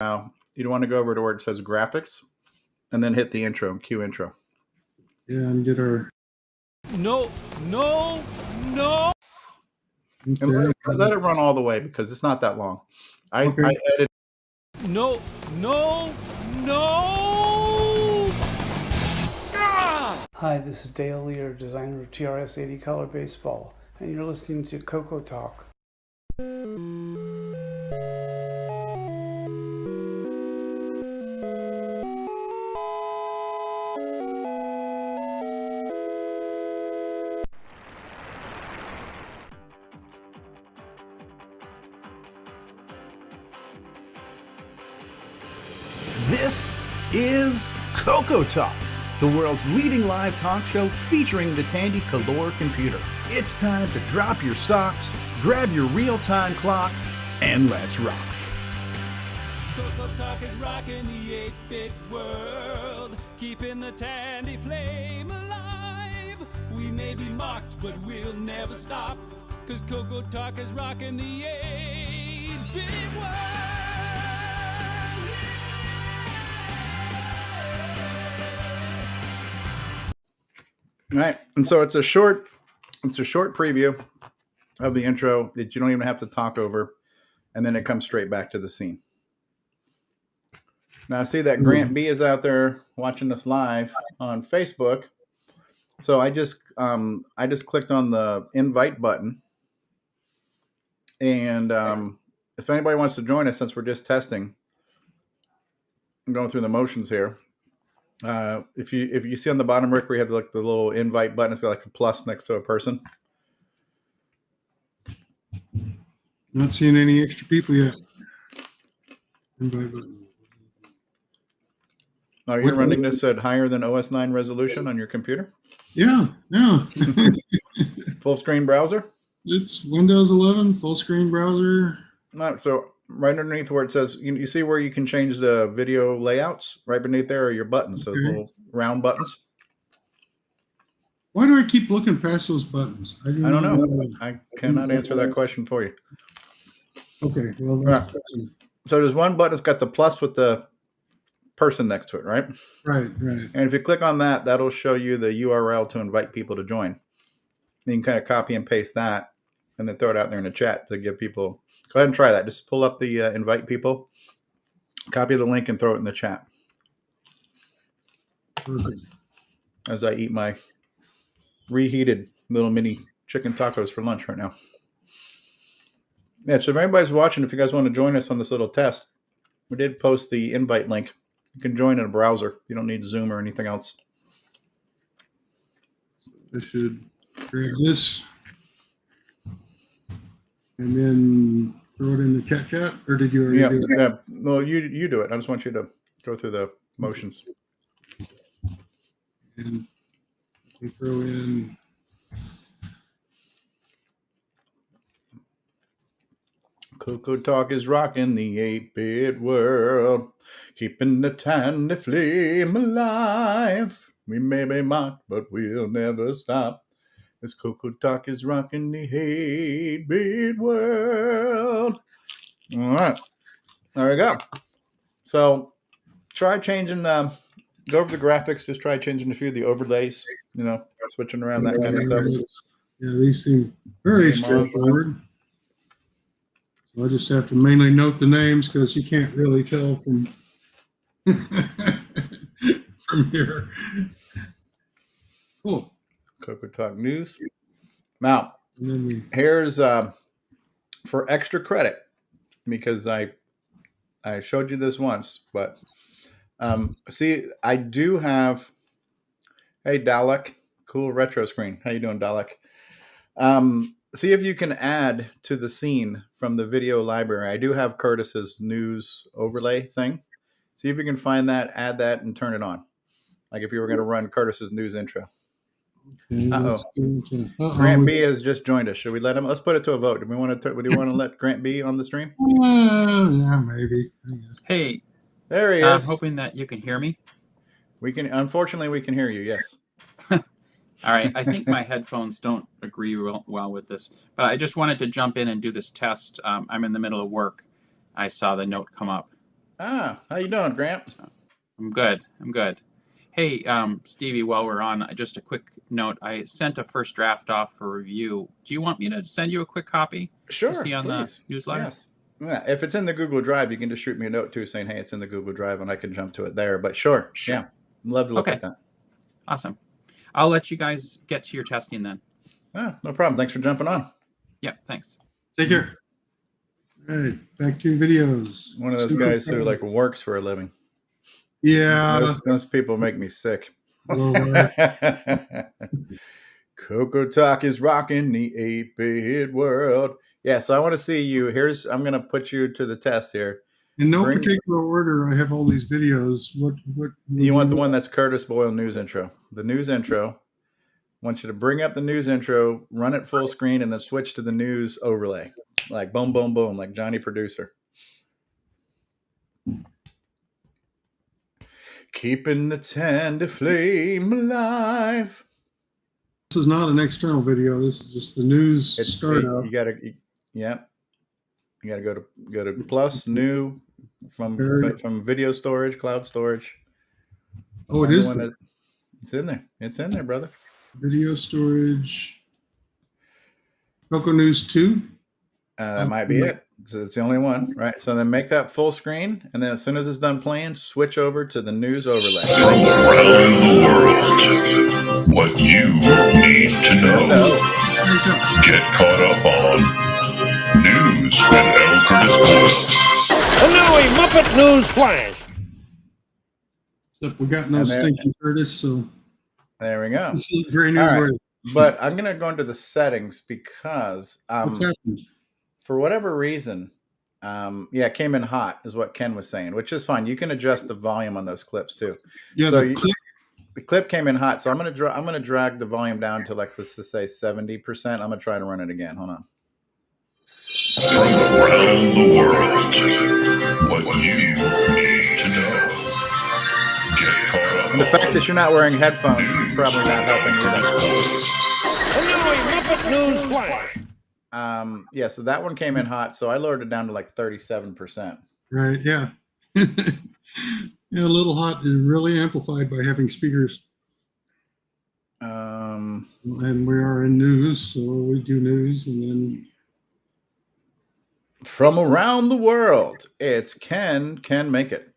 Now, you want to go over to where it says graphics and then hit the intro, cue intro. Yeah, and get our... No. Okay. And let it run all the way because it's not that long. I edit. No. Hi, this is Dale Lear, designer of TRS-80 Color Baseball, and you're listening to CoCoTALK. This is CoCoTALK, the world's leading live talk show featuring the Tandy Color computer. It's time to drop your socks, grab your real-time clocks, and let's rock. CoCoTALK is rocking the 8-bit world, keeping the Tandy flame alive. We may be mocked, but we'll never stop, cause CoCoTALK is rocking the 8-bit world. All right, and so it's a short preview of the intro that you don't even have to talk over, and then it comes straight back to the scene. Now I see that Grant B is out there watching us live on Facebook. So I just clicked on the invite button, and if anybody wants to join us, since we're just testing, I'm going through the motions here. If you see on the bottom, Rick, where you have the little invite button, it's got like a plus next to a person. Not seeing any extra people yet. Invite button. Are you running this at higher than OS 9 resolution on your computer? Yeah. Full screen browser? It's Windows 11 full screen browser. So right underneath where it says, you see where you can change the video layouts? Right beneath there are your buttons, those little round buttons. Why do I keep looking past those buttons? I don't know. I cannot answer that question for you. Okay, well, that's so there's one button that's got the plus with the person next to it, right? Right. And if you click on that, that'll show you the URL to invite people to join. You can kind of copy and paste that and then throw it out there in the chat to give people. Go ahead and try that. Just pull up the invite people, copy the link, and throw it in the chat. Perfect. As I eat my reheated little mini chicken tacos for lunch right now. Yeah, so if anybody's watching, if you guys want to join us on this little test, we did post the invite link. You can join in a browser. You don't need Zoom or anything else. I should grab this and then throw it in the chat, or did you already do it? Yeah. Well, you do it. I just want you to go through the motions. And we throw in CoCoTALK is rocking the 8-bit world, keeping the Tandy flame alive. We may be mocked, but we'll never stop. As CoCoTALK is rocking the 8-bit world. All right. There we go. So try changing, go over the graphics. Just try changing a few of the overlays, switching around that kind of stuff. Yeah, these seem very straightforward. So I just have to mainly note the names because you can't really tell from from here. Cool. CoCoTALK news. Now, here's for extra credit, because I showed you this once, but see, I do have. Hey, Dalek, cool retro screen. How you doing, Dalek? See if you can add to the scene from the video library. I do have Curtis's news overlay thing. See if you can find that, add that, and turn it on. Like if you were going to run Curtis's news intro. Grant B has just joined us. Should we let him? Let's put it to a vote. Do you want to let Grant B on the stream? Yeah, maybe. Hey, there he is. I'm hoping that you can hear me. We can. Unfortunately, we can hear you. Yes. All right. I think my headphones don't agree well with this, but I just wanted to jump in and do this test. I'm in the middle of work. I saw the note come up. How you doing, Grant? I'm good. Hey, Stevie, while we're on, just a quick note. I sent a first draft off for review. Do you want me to send you a quick copy Sure, to see on please. the newsletter? Yes. Yeah. If it's in the Google Drive, you can just shoot me a note too saying, hey, it's in the Google Drive, and I can jump to it there. But sure. Yeah. Love to look at that. Awesome. I'll let you guys get to your testing then. No problem. Thanks for jumping on. Yeah, thanks. Take care. All right, back to videos. One of those guys who like works for a living. Yeah. Those people make me sick. Well, CoCoTALK is rocking the 8-bit world. Yeah, so I want to see you. I'm going to put you to the test here. in no particular order, I have all these videos. What you want the one that's Curtis Boyle news intro. The news intro. I want you to bring up the news intro, run it full screen, and then switch to the news overlay. Like boom, boom, boom, like Johnny Producer. Keeping the tender flame alive. This is not an external video. This is just the news startup. You gotta go to plus new from video storage, cloud storage. Oh, it is. It's in there. It's in there, brother. Video storage. Coco News 2. That might be it. So it's the only one, right? So then make that full screen, and then as soon as it's done playing, switch over to the news overlay. From around the world, what you need to know. Get caught up on News with L. Curtis Boyle. And now a Muppet News Flash. Except we got no stinking Curtis, so there we go. This is very newsworthy. But I'm gonna go into the settings because What's happened? For whatever reason, it came in hot, is what Ken was saying, which is fine. You can adjust the volume on those clips too. Yeah, so the clip came in hot, so I'm gonna drag the volume down to like, let's just say 70%. I'm gonna try to run it again. Hold on. From around the world, what you need to know. Get caught up. And the fact that you're not wearing headphones is probably not helping either. And now a Muppet News Flash. So that one came in hot, so I lowered it down to like 37%. Right, yeah. Yeah, a little hot is really amplified by having speakers. And we are in news, so we do news, and then from around the world, it's Ken make it.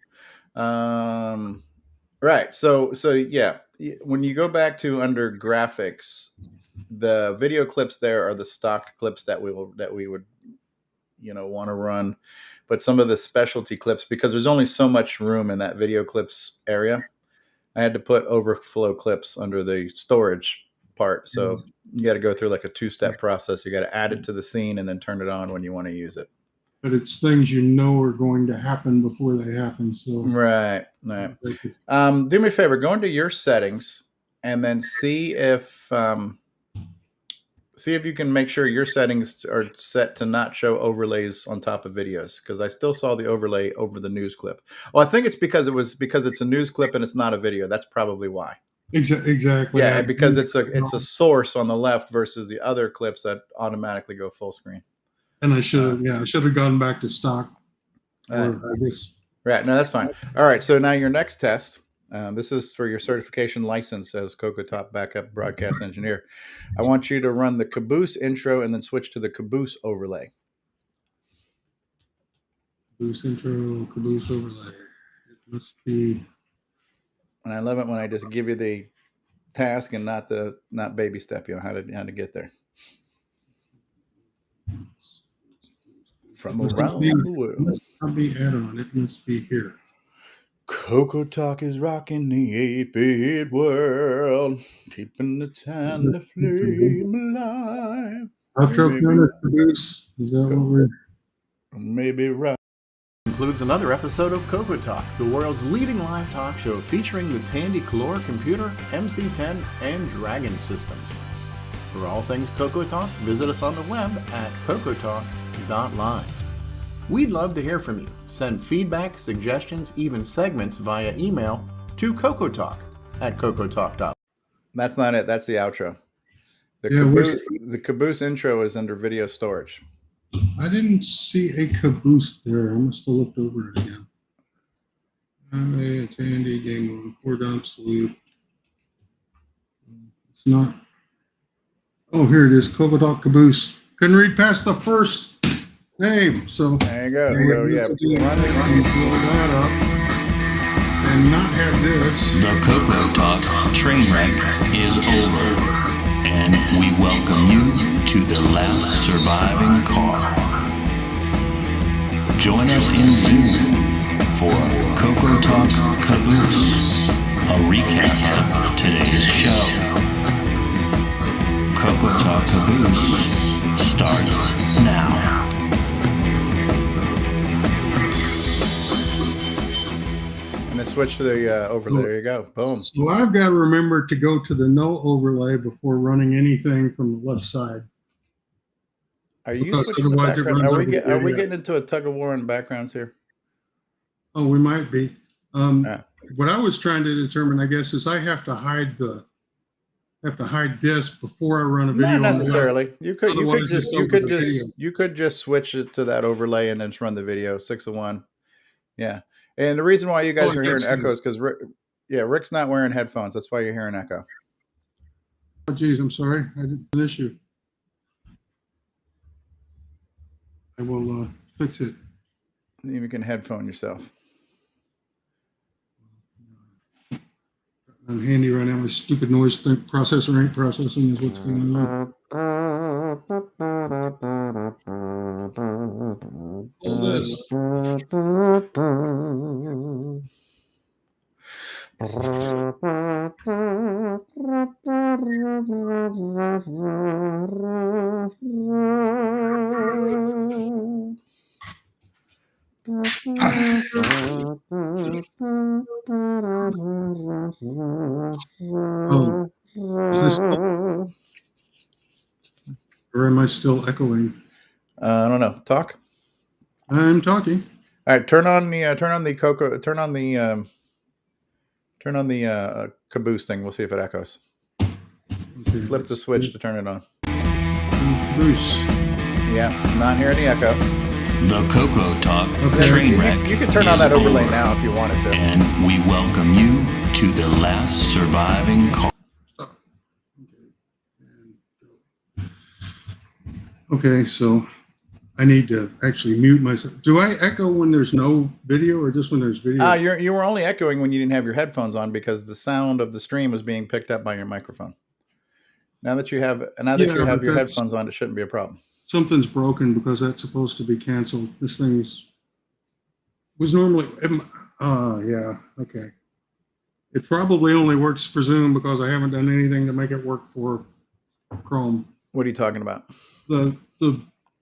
Right. So yeah, when you go back to under graphics, the video clips there are the stock clips that we would want to run, but some of the specialty clips, because there's only so much room in that video clips area, I had to put overflow clips under the storage part. So you got to go through like a 2-step process. You got to add it to the scene and then turn it on when you want to use it. But it's things are going to happen before they happen. So right. Do me a favor, go into your settings and then see if you can make sure your settings are set to not show overlays on top of videos, because I still saw the overlay over the news clip. Well, I think it's because it's a news clip and it's not a video. That's probably why. Exactly. Yeah, because it's a source on the left versus the other clips that automatically go full screen. And I should have gone back to stock. I guess. Right. No, that's fine. All right. So now your next test. This is for your certification license as CoCoTALK Backup Broadcast Engineer. I want you to run the Caboose intro and then switch to the Caboose overlay. Caboose intro, Caboose overlay. It must be. And I love it when I just give you the task and not baby step you how to get there. From around the world. It must not be add-on. It must be here. CoCoTALK is rocking the 8-bit world, keeping the tender flame alive. Outro Caboose. Is that what we're? Maybe right. Concludes another episode of CoCoTALK, the world's leading live talk show featuring the Tandy Color computer, MC10, and Dragon systems. For all things CoCoTALK, visit us on the web at cocotalk.live. We'd love to hear from you. Send feedback, suggestions, even segments via email to cocotalk@cocotalk.live. That's not it. That's the outro. The Caboose intro is under video storage. I didn't see a Caboose there. I must have looked over it again. Tandy game on 4 dumps. It's not. Oh, here it is. CoCoTALK Caboose. Couldn't read past the first name, so There you go. So yeah, run the blow that up and not have this. The CoCoTALK train wreck is over, and we welcome you to the last surviving car. Join us in Zoom for CoCoTALK Caboose, a recap of today's show. CoCoTALK Caboose starts now. and then switch to the overlay. There you go. Boom. So I've got to remember to go to the no overlay before running anything from the left side. Are you Because switching the otherwise it background? runs Are we, over get, the are we video. getting into a tug of war in backgrounds here? Oh, we might be. Yeah. What I was trying to determine, I guess, is I have to hide this before I run a video. Not necessarily. You could Otherwise, it's over the video. you could just switch it to that overlay and then just run the video 6 of 1. Yeah. And the reason why you guys are hearing echoes because Rick's not wearing headphones. That's why you're hearing echo. Oh, geez, I'm sorry. I didn't an issue. I will fix it. You can headphone yourself. I'm handy right now. My stupid noise processor ain't processing is what's going on. All this. Oh, is this or am I still echoing? I don't know. Talk. I'm talking. All right. Turn on the caboose thing. We'll see if it echoes. Okay, Flip the switch to turn it on. Bruce. Yeah, I'm not hearing the echo. The CoCoTALK Okay. train wreck You can turn on is that overlay over, now if you wanted to. and we welcome you to the last surviving car. Okay, so I need to actually mute myself. Do I echo when there's no video or just when there's video? You were only echoing when you didn't have your headphones on because the sound of the stream was being picked up by your microphone. Now that you have your headphones on, it shouldn't be a problem. Something's broken because that's supposed to be canceled. This was normally, yeah, okay. It probably only works for Zoom because I haven't done anything to make it work for Chrome. What are you talking about? The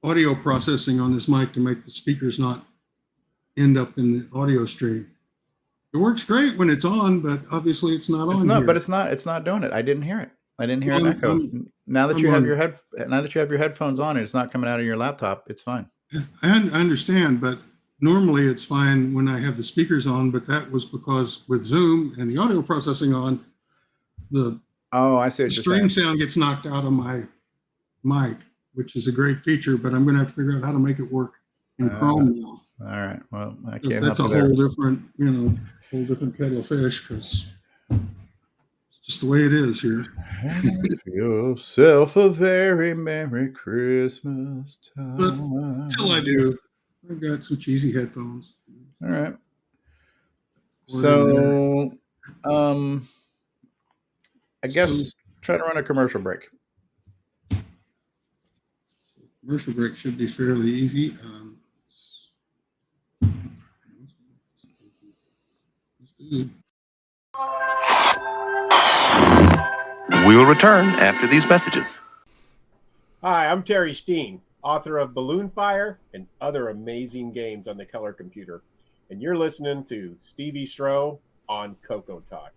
audio processing on this mic to make the speakers not end up in the audio stream. It works great when it's on, but obviously it's not on here. But it's not doing it. I didn't hear it. I didn't hear an echo. Now that you have your headphones on and it's not coming out of your laptop, it's fine. I understand, but normally it's fine when I have the speakers on, but that was because with Zoom and the audio processing on, the I see what you're stream saying. sound gets knocked out of my mic, which is a great feature, but I'm going to have to figure out how to make it work in Chrome now. All right. Well, I can't That's a help you whole there. different kettle of fish because it's just the way it is here. Have yourself a very Merry Christmas time. But until I do, I've got some cheesy headphones. All right. So, I guess try to run a commercial break. Commercial break should be fairly easy. We will return after these messages. Hi, I'm Terry Steen, author of Balloon Fire and other amazing games on the color computer. And you're listening to Stevie Stroh on CoCoTALK.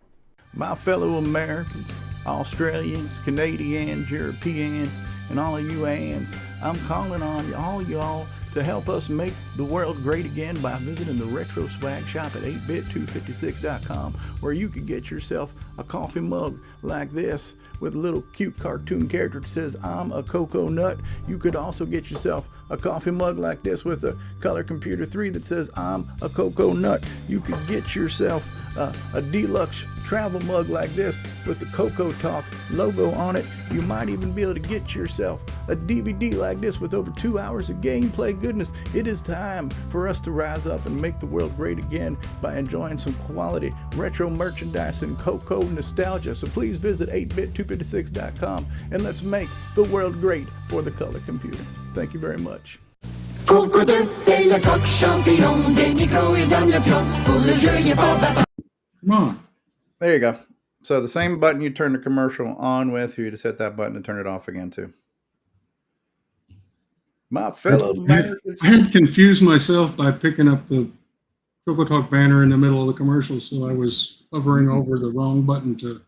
My fellow Americans, Australians, Canadians, Europeans, and all of you ands, I'm calling on all y'all to help us make the world great again by visiting the Retro Swag Shop at 8bit256.com, where you can get yourself a coffee mug like this with a little cute cartoon character that says, I'm a cocoa nut. You could also get yourself a coffee mug like this with a Color Computer 3 that says I'm a Coco Nut. You could get yourself a deluxe travel mug like this with the CoCoTALK logo on it. You might even be able to get yourself a DVD like this with over 2 hours of gameplay goodness. It is time for us to rise up and make the world great again by enjoying some quality retro merchandise and Coco nostalgia. So please visit 8bit256.com and let's make the world great for the color computer. Thank you very much. Come on. There you go. So the same button you turn the commercial on with, you just hit that button to turn it off again too. My fellow Americans. I had confused myself by picking up the CoCoTALK banner in the middle of the commercial, so I was hovering over the wrong button to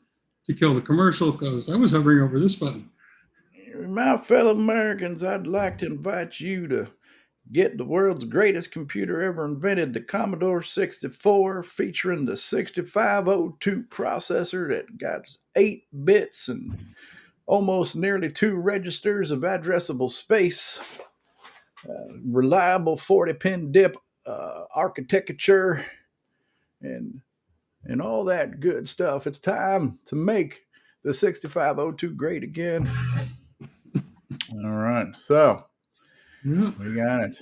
kill the commercial because I was hovering over this button. My fellow Americans, I'd like to invite you to get the world's greatest computer ever invented, the Commodore 64, featuring the 6502 processor that got 8 bits and almost nearly 2 registers of addressable space, reliable 40-pin DIP architecture, and all that good stuff. It's time to make the 6502 great again. All right, so Yeah. we got it.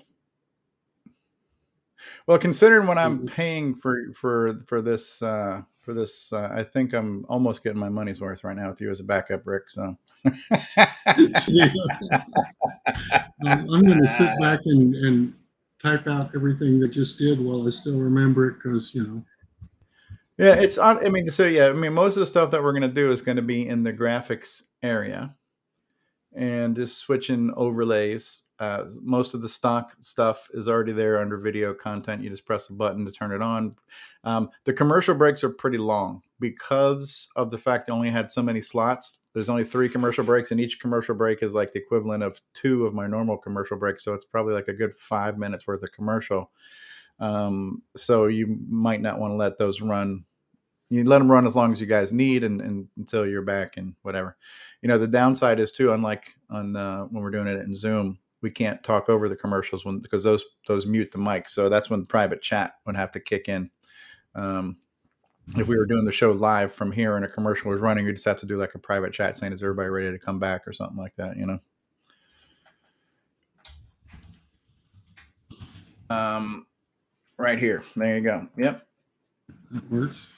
Well, considering what I'm paying for this, I think I'm almost getting my money's worth right now with you as a backup, Rick. So I'm going to sit back and type out everything that just did while I still remember it because, yeah, it's on. I mean, so yeah, I mean, most of the stuff that we're going to do is going to be in the graphics area and just switching overlays. Most of the stock stuff is already there under video content. You just press a button to turn it on. The commercial breaks are pretty long because of the fact I only had so many slots. There's only 3 commercial breaks, and each commercial break is like the equivalent of 2 of my normal commercial breaks. So it's probably like a good 5 minutes worth of commercial. So you might not want to let those run. You let them run as long as you guys need and until you're back and whatever. The downside is too, unlike on when we're doing it in Zoom, we can't talk over the commercials because those mute the mic. So that's when private chat would have to kick in. If we were doing the show live from here and a commercial was running, we just have to do like a private chat saying, is everybody ready to come back or something like that, Right here. There you go. Yep. that works.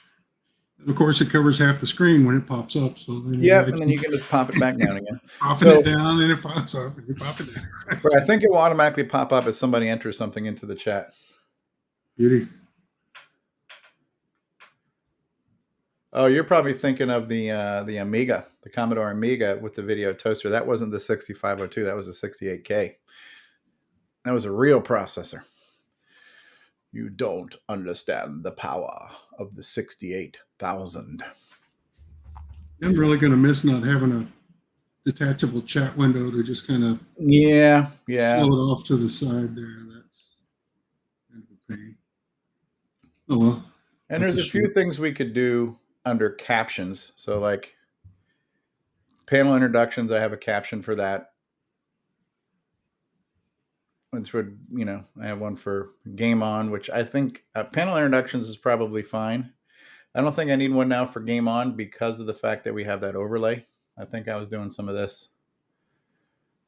And of course, it covers half the screen when it pops up. So yeah, and then you can just pop it back down again. Popping it down and it pops up and you pop it down. But I think it will automatically pop up if somebody enters something into the chat. Beauty. Oh, you're probably thinking of the Amiga, the Commodore Amiga with the video toaster. That wasn't the 6502. That was a 68K. That was a real processor. You don't understand the power of the 68,000. I'm really going to miss not having a detachable chat window to just kind of float it off to the side there. That's kind of a pain. Oh, well. And there's a few things we could do under captions. So like panel introductions, I have a caption for that. Which would, I have one for Game On, which I think panel introductions is probably fine. I don't think I need one now for Game On because of the fact that we have that overlay. I think I was doing some of this.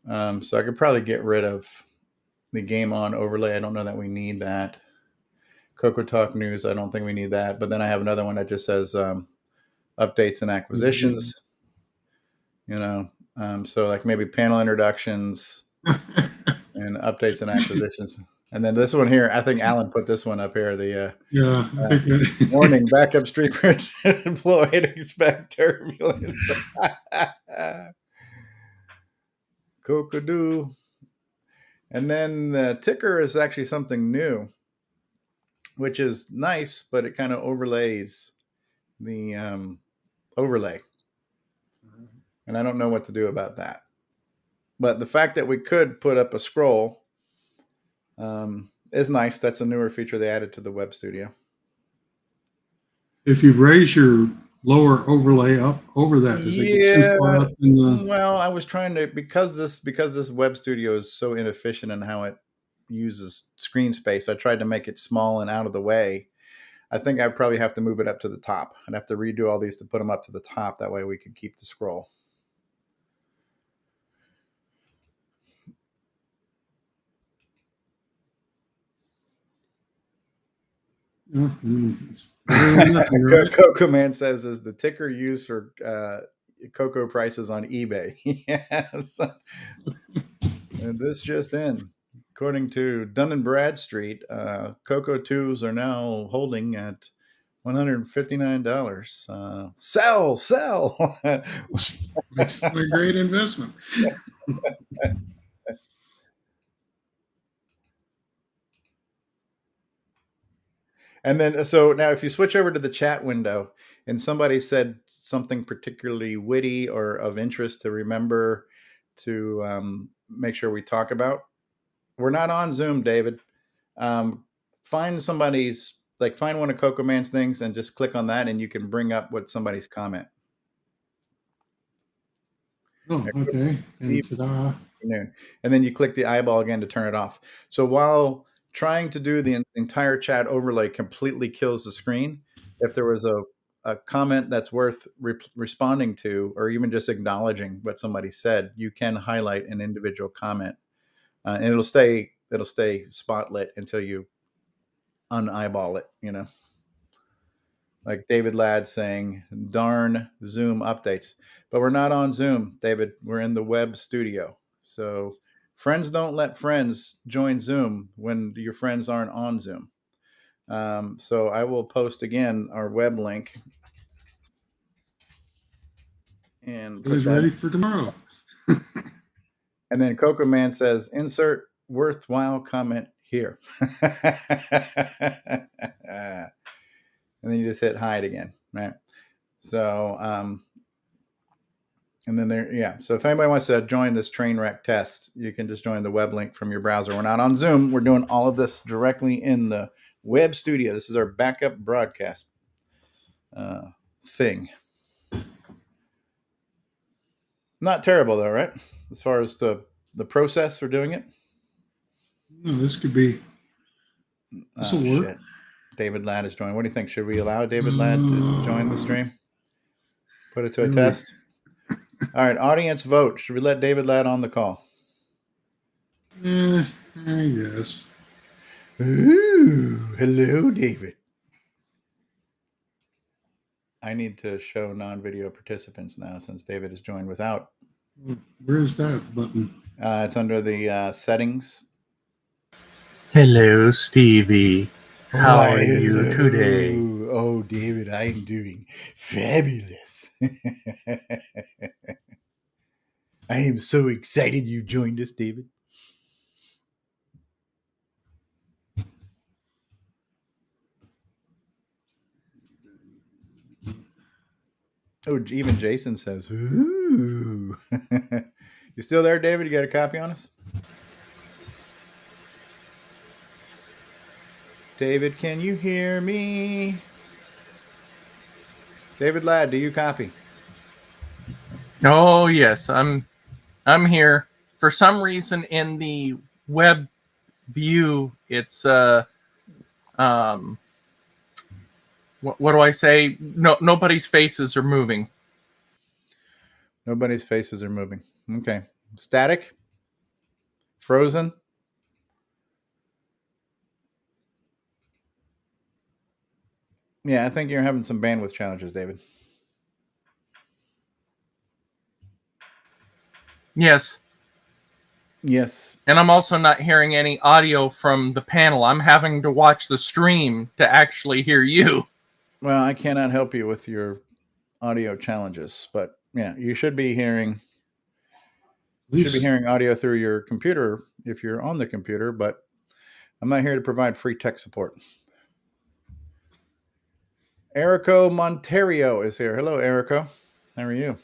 So I could probably get rid of the Game On overlay. I don't know that we need that. CoCoTALK News, I don't think we need that. But then I have another one that just says updates and acquisitions. So like maybe panel introductions and updates and acquisitions. And then this one here, I think Alan put this one up here. Warning, backup streamer deployed, expect turbulence. Cockadoo. And then the ticker is actually something new, which is nice, but it kind of overlays the overlay. And I don't know what to do about that. But the fact that we could put up a scroll is nice. That's a newer feature they added to the Web Studio. If you raise your lower overlay up over that? Does it get too far up in the? Well, I was trying to because this web studio is so inefficient in how it uses screen space. I tried to make it small and out of the way. I think I'd probably have to move it up to the top. I'd have to redo all these to put them up to the top. That way we could keep the scroll. I mean, it's better than nothing, right? Coco Man says, is the ticker used for cocoa prices on eBay? Yes. And this just in. According to Dun & Bradstreet, Cocoa 2s are now holding at $159. Sell! It's a great investment. And then, so now if you switch over to the chat window and somebody said something particularly witty or of interest to remember to make sure we talk about, we're not on Zoom, David. Find somebody's, like find one of Coco Man's things and just click on that and you can bring up what somebody's comment. Oh, okay. And ta-da. And then you click the eyeball again to turn it off. So while trying to do the entire chat overlay completely kills the screen, if there was a comment that's worth responding to or even just acknowledging what somebody said, you can highlight an individual comment and it'll stay spotlit until you uneyeball it, you know. Like David Ladd saying, darn Zoom updates. But we're not on Zoom, David. We're in the web studio. So friends don't let friends join Zoom when your friends aren't on Zoom. So I will post again our web link. And It was ready for tomorrow. And then Coco Man says, insert worthwhile comment here. And then you just hit hide again, right? So, and then there, yeah. So if anybody wants to join this train wreck test, you can just join the web link from your browser. We're not on Zoom. We're doing all of this directly in the web studio. This is our backup broadcast thing. Not terrible though, right? As far as the process for doing it. No, this could be. This will work. Shit. David Ladd is joining. What do you think? Should we allow David Ladd to join the stream? Put it to a test. All right, audience vote. Should we let David Ladd on the call? I guess. Ooh, hello, David. I need to show non-video participants now since David is joined without. Where's that button? It's under the settings. Hello, Stevie. How are you today? Oh, David, I'm doing fabulous. I am so excited you joined us, David. Oh, even Jason says, ooh. You still there, David? You got a copy on us? David, can you hear me? David Ladd, do you copy? Oh, yes, I'm here. For some reason in the web view, it's what do I say? No, nobody's faces are moving. Nobody's faces are moving. Okay. Static? Frozen? Yeah, I think you're having some bandwidth challenges, David. Yes. Yes. And I'm also not hearing any audio from the panel. I'm having to watch the stream to actually hear you. Well, I cannot help you with your audio challenges, but yeah, you should be hearing audio through your computer if you're on the computer, but I'm not here to provide free tech support. Erico Monterio is here. Hello, Erico. How are you?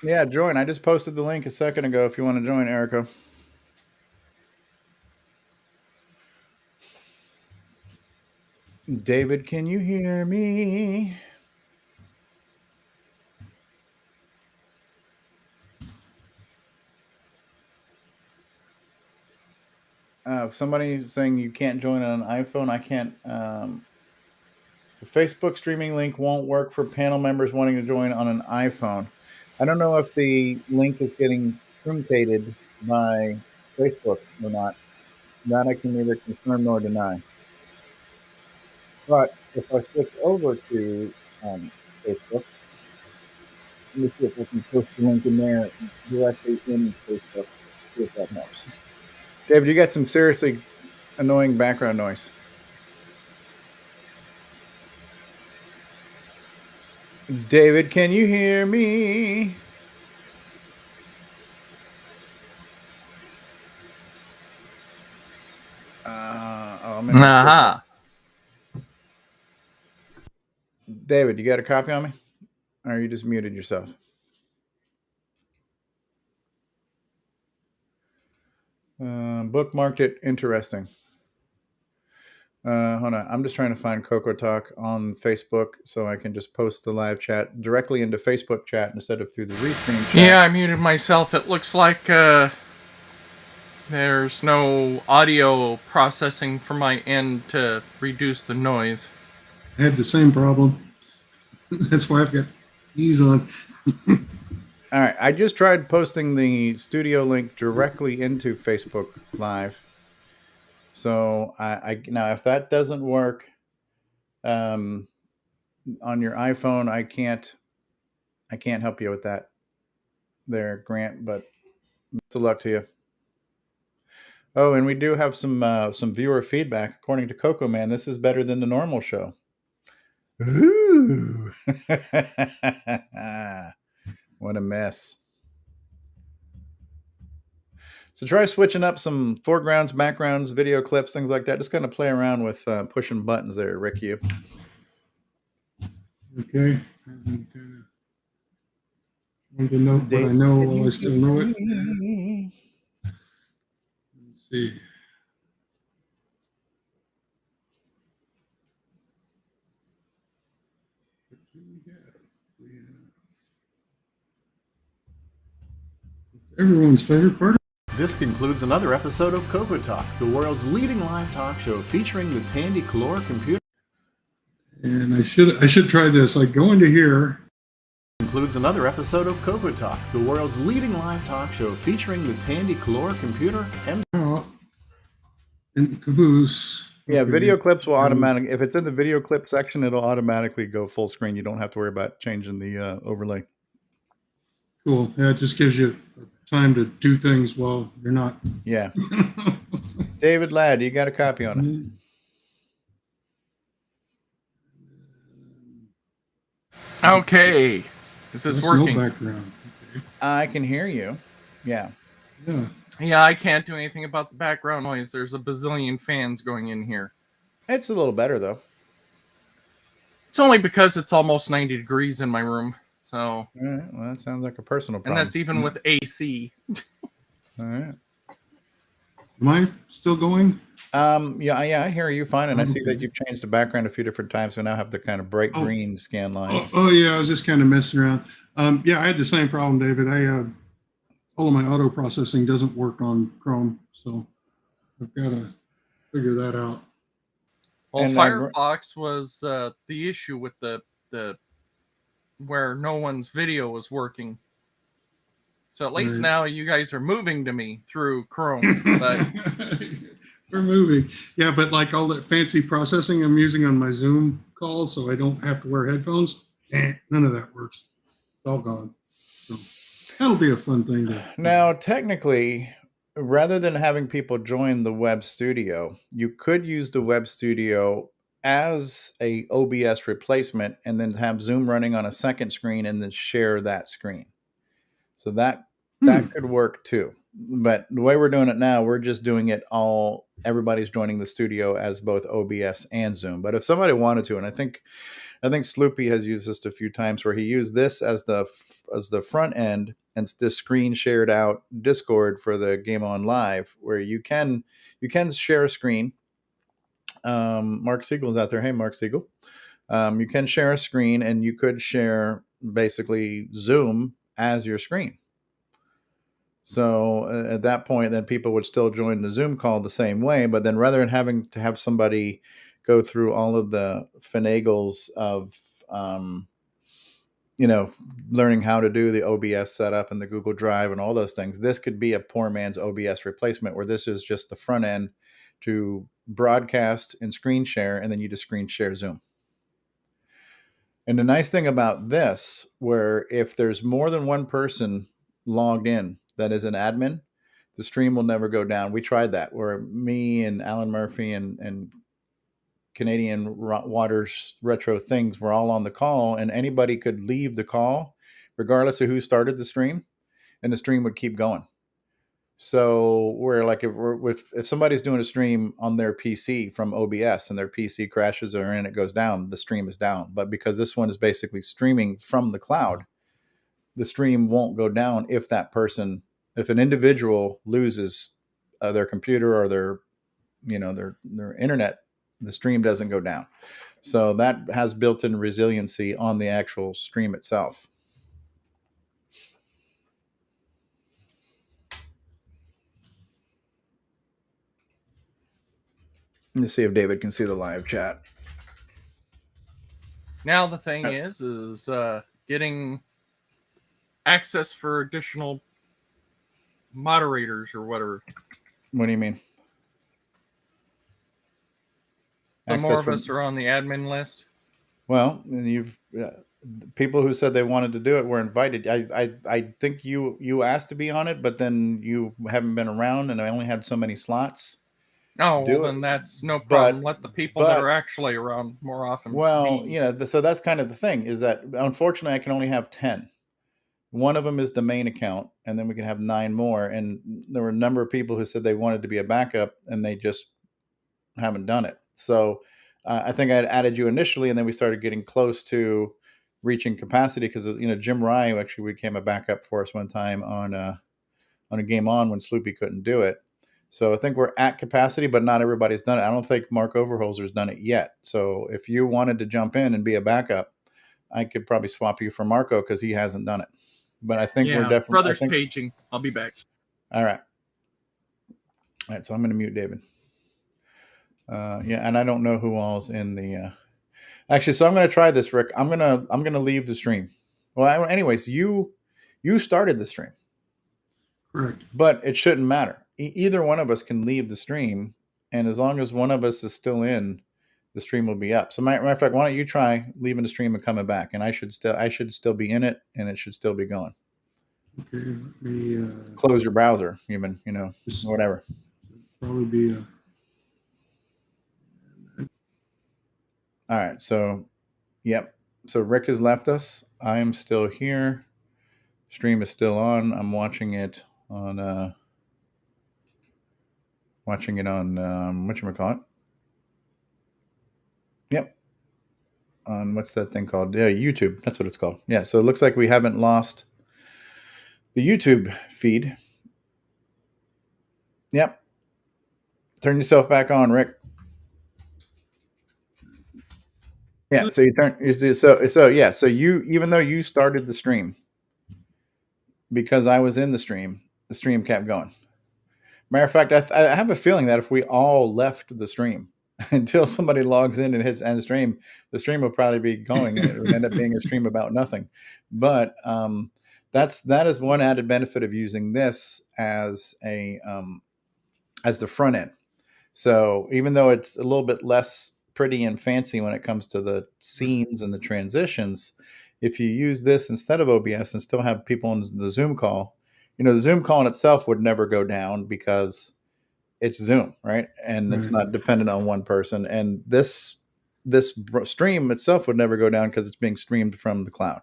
Yeah, join. I just posted the link a second ago if you want to join, Erica. David, can you hear me? Somebody saying you can't join on an iPhone. I can't. The Facebook streaming link won't work for panel members wanting to join on an iPhone. I don't know if the link is getting truncated by Facebook or not. That I can neither confirm nor deny. But if I switch over to Facebook, let me see if I can post the link in there directly in Facebook. See if that helps. David, you got some seriously annoying background noise. David, can you hear me? David, you got a copy on me? Or you just muted yourself? Bookmarked it. Interesting. Hold on. I'm just trying to find CoCoTALK on Facebook so I can just post the live chat directly into Facebook chat instead of through the restream chat. Yeah, I muted myself. It looks like there's no audio processing from my end to reduce the noise. I had the same problem. That's why I've got these on. All right. I just tried posting the studio link directly into Facebook Live. So I now if that doesn't work on your iPhone, I can't help you with that there, Grant, but best of luck to you. Oh, and we do have some viewer feedback. According to Coco Man, this is better than the normal show. Ooh. What a mess. So try switching up some foregrounds, backgrounds, video clips, things like that. Just kind of play around with pushing buttons there, Rick. You. Okay. Want to know what I know while I still know it. Let's see. Everyone's favorite part. This concludes another episode of CoCoTALK, the world's leading live talk show featuring the Tandy Color computer. And I should try this. I go into here. Concludes another episode of CoCoTALK, the world's leading live talk show featuring the Tandy Color computer. In Caboose. Yeah, video clips will automatically, if it's in the video clip section, it'll automatically go full screen. You don't have to worry about changing the overlay. Cool. Yeah, it just gives you time to do things while you're not. Yeah. David Ladd, you got a copy on us? Okay. Is this working? No background. Okay. I can hear you. Yeah. Yeah, I can't do anything about the background noise. There's a bazillion fans going in here. It's a little better, though. It's only because it's almost 90 degrees in my room. So. All right. Well, that sounds like a personal problem. And that's even with AC. All right. Am I still going? Yeah, I hear you fine, and I see that you've changed the background a few different times, so now have the kind of bright green scan lines. Oh, yeah, I was just kind of messing around. Yeah, I had the same problem, David. All of my auto processing doesn't work on Chrome, so I've got to figure that out. Well, and Firefox was the issue with the where no one's video was working. So at least now you guys are moving to me through Chrome. But we're moving. Yeah, but like all that fancy processing I'm using on my Zoom calls so I don't have to wear headphones, none of that works. It's all gone. So that'll be a fun thing to. Now, technically, rather than having people join the web studio, you could use the web studio as a OBS replacement and then have Zoom running on a second screen and then share that screen. So that That could work too. But the way we're doing it now, we're just doing it all. Everybody's joining the studio as both OBS and Zoom. But if somebody wanted to, and I think Sloopy has used this a few times, where he used this as the front end and this screen shared out Discord for the Game On Live, where you can share a screen. Mark Siegel's out there. Hey, Mark Siegel. You can share a screen, and you could share basically Zoom as your screen. So at that point, then people would still join the Zoom call the same way, but then rather than having to have somebody go through all of the finagles of, learning how to do the OBS setup and the Google Drive and all those things, this could be a poor man's OBS replacement, where this is just the front end to broadcast and screen share, and then you just screen share Zoom. And the nice thing about this, where if there's more than one person logged in that is an admin, the stream will never go down. We tried that, where me and Alan Murphy and Canadian Waters Retro Things were all on the call, and anybody could leave the call regardless of who started the stream, and the stream would keep going. So we're like, if somebody's doing a stream on their PC from OBS and their PC crashes or it goes down, the stream is down. But because this one is basically streaming from the cloud, the stream won't go down if an individual loses their computer or their internet, the stream doesn't go down. So that has built-in resiliency on the actual stream itself. Let's see if David can see the live chat. Now the thing is getting access for additional moderators or whatever. What do you mean? The more of us are on the admin list. Well, you've people who said they wanted to do it were invited. I think you asked to be on it, but then you haven't been around, and I only had so many slots. Oh, well, then that's no problem. Let the people that are actually around more often. Well, so that's kind of the thing, is that unfortunately I can only have 10. One of them is the main account, and then we can have 9 more. And there were a number of people who said they wanted to be a backup, and they just haven't done it. So I think I had added you initially, and then we started getting close to reaching capacity because Jim Rye actually became a backup for us one time on a Game On when Sloopy couldn't do it. So I think we're at capacity, but not everybody's done it. I don't think Mark Overholzer's done it yet. So if you wanted to jump in and be a backup, I could probably swap you for Marco because he hasn't done it. But I think we're definitely... Brothers paging. I'll be back. All right. So I'm going to mute David. And I don't know who all's in the... Actually, so I'm going to try this, Rick. I'm going to leave the stream. Well, anyways, you started the stream. Correct. But it shouldn't matter. Either one of us can leave the stream, and as long as one of us is still in, the stream will be up. So matter of fact, why don't you try leaving the stream and coming back, and I should still be in it, and it should still be going. Okay, let me close your browser, even whatever. Probably be all right. So, yep. So Rick has left us. I am still here. Stream is still on. I'm watching it on. Watching it on whatchamacallit. Yep. On what's that thing called? Yeah, YouTube. That's what it's called. Yeah. So it looks like we haven't lost the YouTube feed. Yep. Turn yourself back on, Rick. Yeah. So you turn. So you, even though you started the stream, because I was in the stream kept going. Matter of fact, I have a feeling that if we all left the stream until somebody logs in and hits end stream, the stream will probably be going, and it would end up being a stream about nothing. But that is one added benefit of using this as the front end. So even though it's a little bit less pretty and fancy when it comes to the scenes and the transitions, if you use this instead of OBS and still have people in the Zoom call, the Zoom call in itself would never go down because it's Zoom, right? And it's not dependent on one person. And this stream itself would never go down because it's being streamed from the cloud.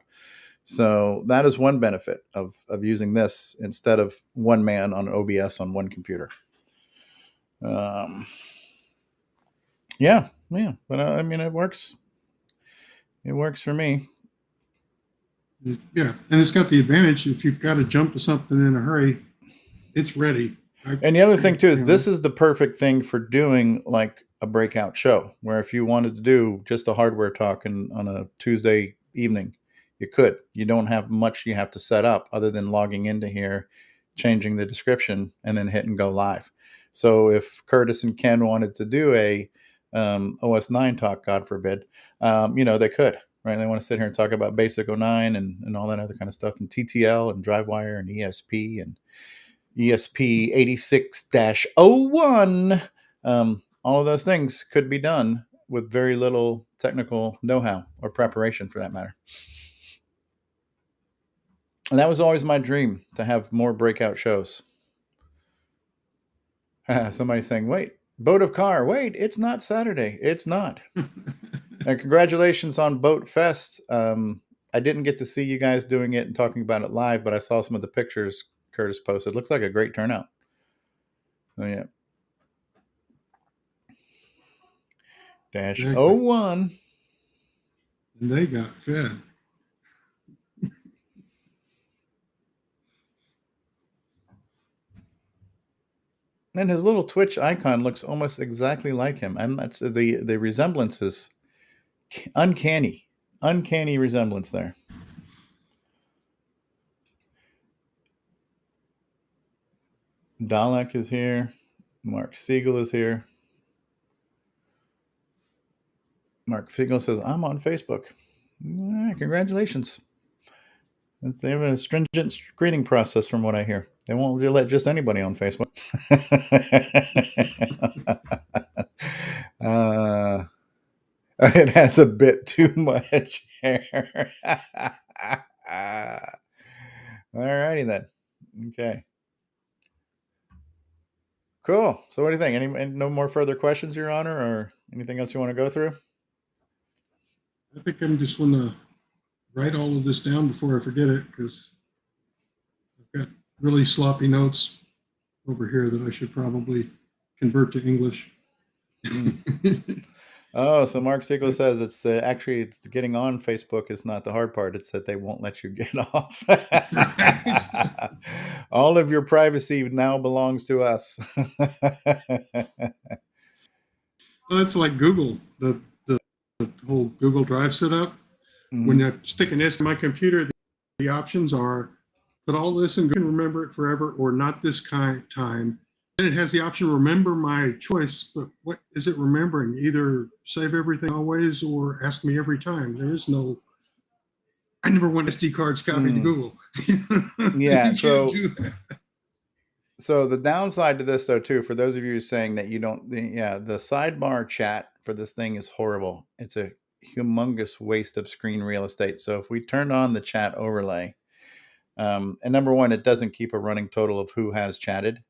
So that is one benefit of using this instead of one man on OBS on one computer. Yeah. But I mean, it works. It works for me. Yeah, and it's got the advantage if you've got to jump to something in a hurry, it's ready. And the other thing too is this is the perfect thing for doing like a breakout show, where if you wanted to do just a hardware talk on a Tuesday evening, you could. You don't have much you have to set up other than logging into here, changing the description, and then hit and go live. So if Curtis and Ken wanted to do a OS 9 talk, God forbid, they could. Right? They want to sit here and talk about Basic 09 and all that other kind of stuff, and TTL and DriveWire and ESP and ESP 86-01. All of those things could be done with very little technical know-how or preparation, for that matter. And that was always my dream, to have more breakout shows. Somebody's saying, wait, Boat of Car. Wait, it's not Saturday. It's not. And congratulations on Boat Fest. I didn't get to see you guys doing it and talking about it live, but I saw some of the pictures Curtis posted. Looks like a great turnout. Oh, yeah. Exactly. -01. And they got fed. And his little Twitch icon looks almost exactly like him. And that's the resemblance is uncanny. Uncanny resemblance there. Dalek is here. Mark Siegel is here. Mark Siegel says, I'm on Facebook. Congratulations. They have a stringent screening process from what I hear. They won't let just anybody on Facebook. It has a bit too much hair. All righty then. Okay. Cool. So what do you think? Any no more further questions, Your Honor, or anything else you want to go through? I think I'm just going to write all of this down before I forget it, because I've got really sloppy notes over here that I should probably convert to English. Oh, so Mark Siegel says it's actually it's getting on Facebook is not the hard part. It's that they won't let you get off. All of your privacy now belongs to us. Well, it's like Google, the whole Google Drive setup. Mm-hmm. When I stick an S in my computer, the options are put all this and remember it forever, or not this time. Then it has the option remember my choice, but what is it remembering? Either save everything always or ask me every time. There is no, I never want SD cards copied to Google. Yeah, so the downside to this though too, for those of you saying that you don't, the sidebar chat for this thing is horrible. It's a humongous waste of screen real estate. So if we turned on the chat overlay, and number one, it doesn't keep a running total of who has chatted.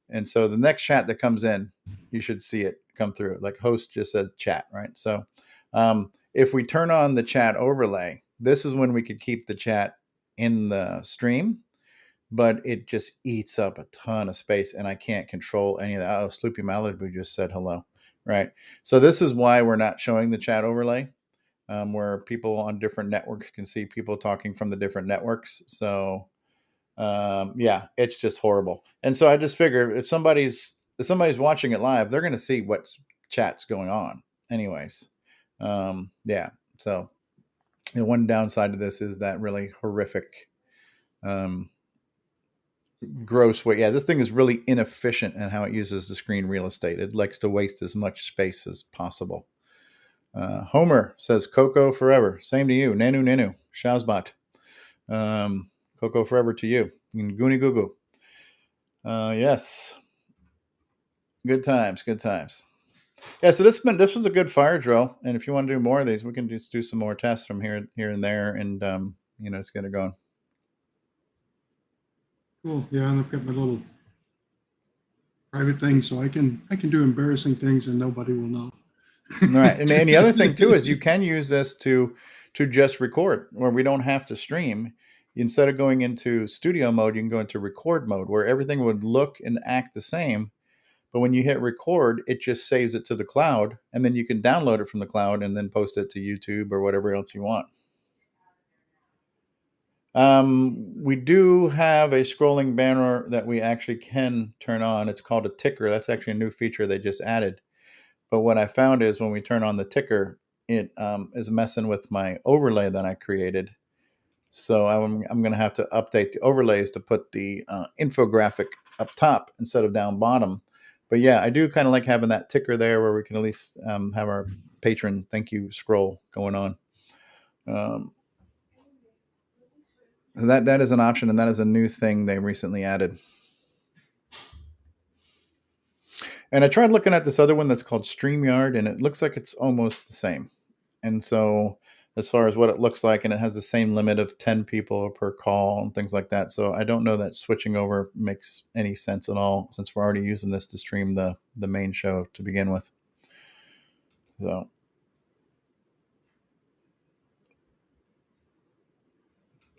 And so the next chat that comes in, you should see it come through. Like host just says chat, right? So if we turn on the chat overlay, this is when we could keep the chat in the stream, but it just eats up a ton of space and I can't control any of that. Oh, Sloopy Malibu just said hello, right? So this is why we're not showing the chat overlay, where people on different networks can see people talking from the different networks. So yeah, it's just horrible. And so I just figure if somebody's watching it live, they're going to see what chat's going on anyways. Yeah. So one downside to this is that really horrific, gross way. Yeah. This thing is really inefficient in how it uses the screen real estate. It likes to waste as much space as possible. Homer says Coco forever. Same to you. Nanu. Shazbot. Coco forever to you. Goonie Goo Goo. Yes. Good times. Yeah, so this was a good fire drill. And if you want to do more of these, we can just do some more tests from here and there and let's get it going. Cool. Yeah, and I've got my little private thing so I can do embarrassing things and nobody will know. Right. And the other thing too is you can use this to to just record, where we don't have to stream. Instead of going into studio mode, you can go into record mode, where everything would look and act the same. But when you hit record, it just saves it to the cloud, and then you can download it from the cloud and then post it to YouTube or whatever else you want. We do have a scrolling banner that we actually can turn on. It's called a ticker. That's actually a new feature they just added. But what I found is when we turn on the ticker, it is messing with my overlay that I created. So I'm going to have to update the overlays to put the infographic up top instead of down bottom. But yeah, I do kind of like having that ticker there where we can at least have our patron thank you scroll going on. That is an option, and that is a new thing they recently added. And I tried looking at this other one that's called StreamYard, and it looks like it's almost the same. And so as far as what it looks like, and it has the same limit of 10 people per call and things like that. So I don't know that switching over makes any sense at all, since we're already using this to stream the main show to begin with. So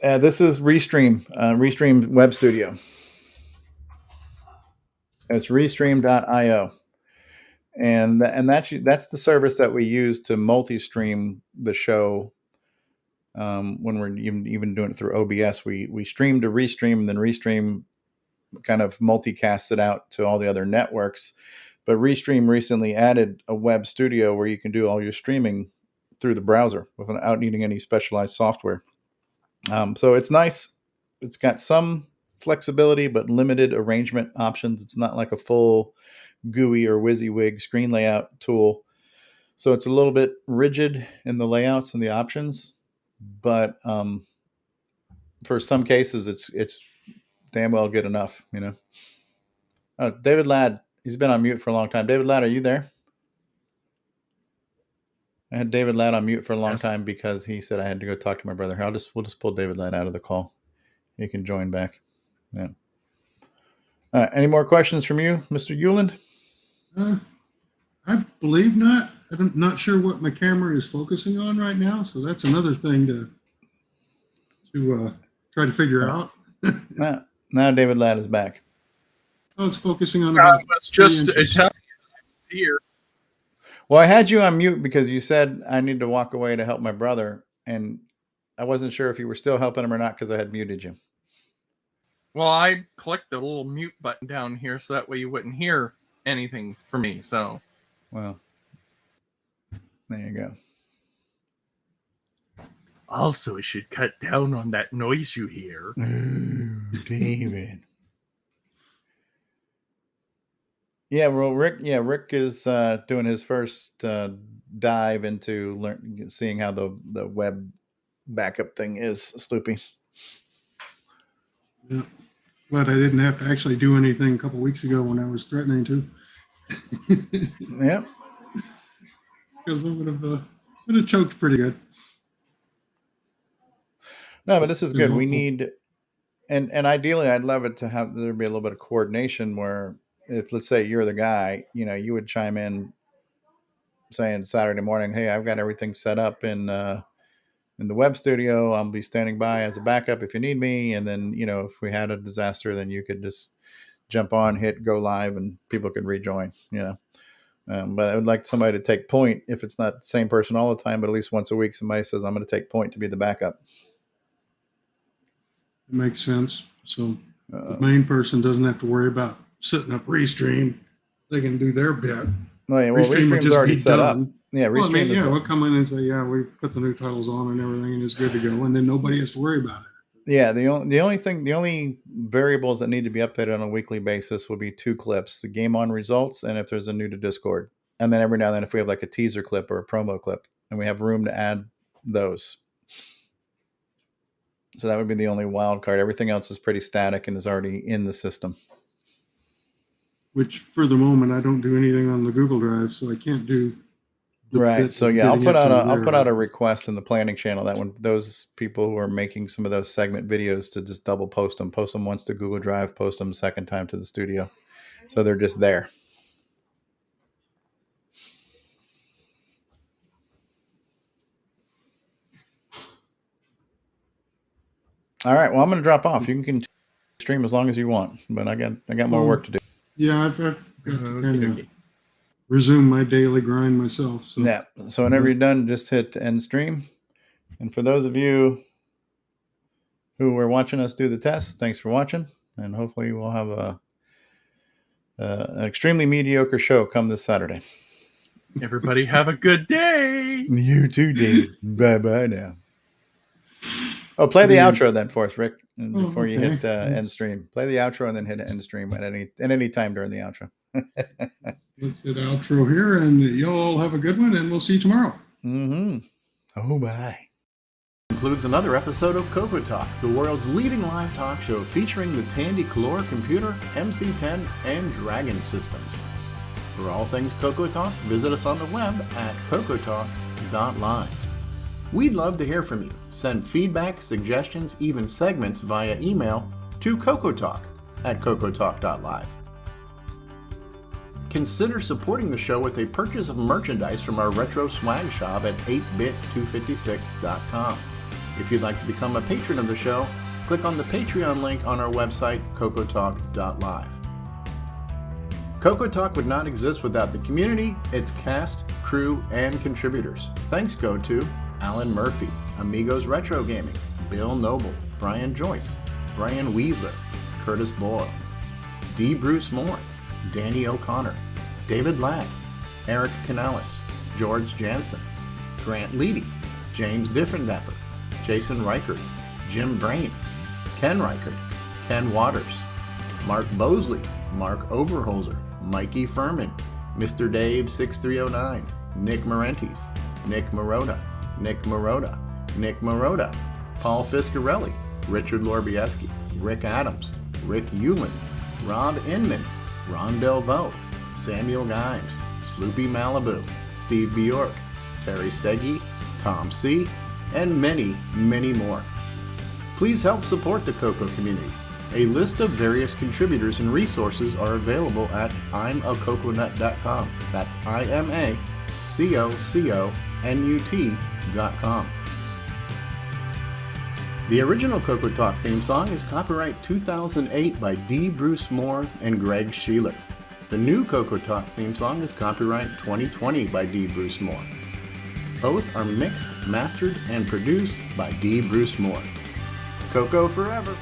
this is Restream Web Studio. It's restream.io. And that's the service that we use to multi-stream the show. When we're even doing it through OBS, we stream to Restream, and then Restream kind of multicasts it out to all the other networks. But Restream recently added a web studio where you can do all your streaming through the browser without needing any specialized software. So it's nice. It's got some flexibility, but limited arrangement options. It's not like a full GUI or WYSIWYG screen layout tool. So it's a little bit rigid in the layouts and the options, but for some cases, it's damn well good enough, you know. David Ladd, he's been on mute for a long time. David Ladd, are you there? I had David Ladd on mute for a long time because he said I had to go talk to my brother. We'll just pull David Ladd out of the call. He can join back. Yeah. Any more questions from you, Mr. Euland? I believe not. I'm not sure what my camera is focusing on right now, so that's another thing to try to figure out. Now David Ladd is back. Oh, it's focusing on about it's just Italian here. Well, I had you on mute because you said I need to walk away to help my brother, and I wasn't sure if you were still helping him or not because I had muted you. Well, I clicked the little mute button down here so that way you wouldn't hear anything from me. So, well, there you go. Also, it should cut down on that noise you hear. David. Yeah, well, Rick is doing his first dive into seeing how the web backup thing is, Sloopy. Yeah. Glad I didn't have to actually do anything a couple weeks ago when I was threatening to. Yep. Because I would have choked pretty good. No, but this is good. We need, and ideally, I'd love it to have there be a little bit of coordination where, if let's say you're the guy, you know, you would chime in saying Saturday morning, hey, I've got everything set up in the web studio. I'll be standing by as a backup if you need me. And then, you know, if we had a disaster, then you could just jump on, hit go live, and people could rejoin, you know. But I would like somebody to take point, if it's not the same person all the time, but at least once a week, somebody says, I'm going to take point to be the backup. It makes sense. So the main person doesn't have to worry about setting up Restream. They can do their bit. Well, Restream's already set up. Yeah, Restream we'll come in and say, yeah, we've put the new titles on and everything, and it's good to go. And then nobody has to worry about it. Yeah, the only variables that need to be updated on a weekly basis will be 2 clips: the game on results, and if there's a new to Discord. And then every now and then, if we have like a teaser clip or a promo clip, and we have room to add those. So that would be the only wild card. Everything else is pretty static and is already in the system. Which, for the moment, I don't do anything on the Google Drive, so I can't do. Right. So yeah, I'll put out a request in the planning channel that when those people who are making some of those segment videos to just double post them once to Google Drive, post them a second time to the studio, so they're just there. All right. Well, I'm going to drop off. You can stream as long as you want, but I got more work to do. Yeah, I've got to kind of resume my daily grind myself. So. Yeah. So whenever you're done, just hit end stream. And for those of you who were watching us do the test, thanks for watching. And hopefully we'll have an extremely mediocre show come this Saturday. Everybody have a good day. You too, Dave. Bye-bye now. Oh, play the outro then for us, Rick, before you hit end stream. Play the outro and then hit end stream at any time during the outro. Let's hit outro here, and y'all have a good one, and we'll see you tomorrow. Mm-hmm. Oh, bye. Concludes another episode of CoCoTALK, the world's leading live talk show featuring the Tandy Color computer, MC10, and Dragon systems. For all things CoCoTALK, visit us on the web at CoCoTALK.live. We'd love to hear from you. Send feedback, suggestions, even segments via email to CoCoTALK@CoCoTALK.live. Consider supporting the show with a purchase of merchandise from our retro swag shop at 8bit256.com. If you'd like to become a patron of the show, click on the Patreon link on our website, CoCoTALK.live. CoCoTALK would not exist without the community, its cast, crew, and contributors. Thanks go to Alan Murphy, Amigos Retro Gaming, Bill Noble, Brian Joyce, Brian Weaver, Curtis Boyle, D. Bruce Moore, Danny O'Connor, David Ladd, Eric Canales, George Jansen, Grant Leedy, James Diffendapper, Jason Reichert, Jim Brain, Ken Reichert, Ken Waters, Mark Bosley, Mark Overholzer, Mikey Furman, Mr. Dave 6309, Nick Marentes, Nick Marotta, Nick Marotta, Nick Marotta, Paul Fiscarelli, Richard Lorbieski, Rick Adams, Rick Hewlin, Rob Inman, Ron Delvaux, Samuel Gimes, Sloopy Malibu, Steve Bjork, Terry Steggy, Tom C., and many, many more. Please help support the CoCo community. A list of various contributors and resources are available at imacoconut.com. That's IMACOCONUT.com. The original CoCoTALK theme song is copyright 2008 by D. Bruce Moore and Greg Sheeler. The new CoCoTALK theme song is copyright 2020 by D. Bruce Moore. Both are mixed, mastered, and produced by D. Bruce Moore. CoCo forever!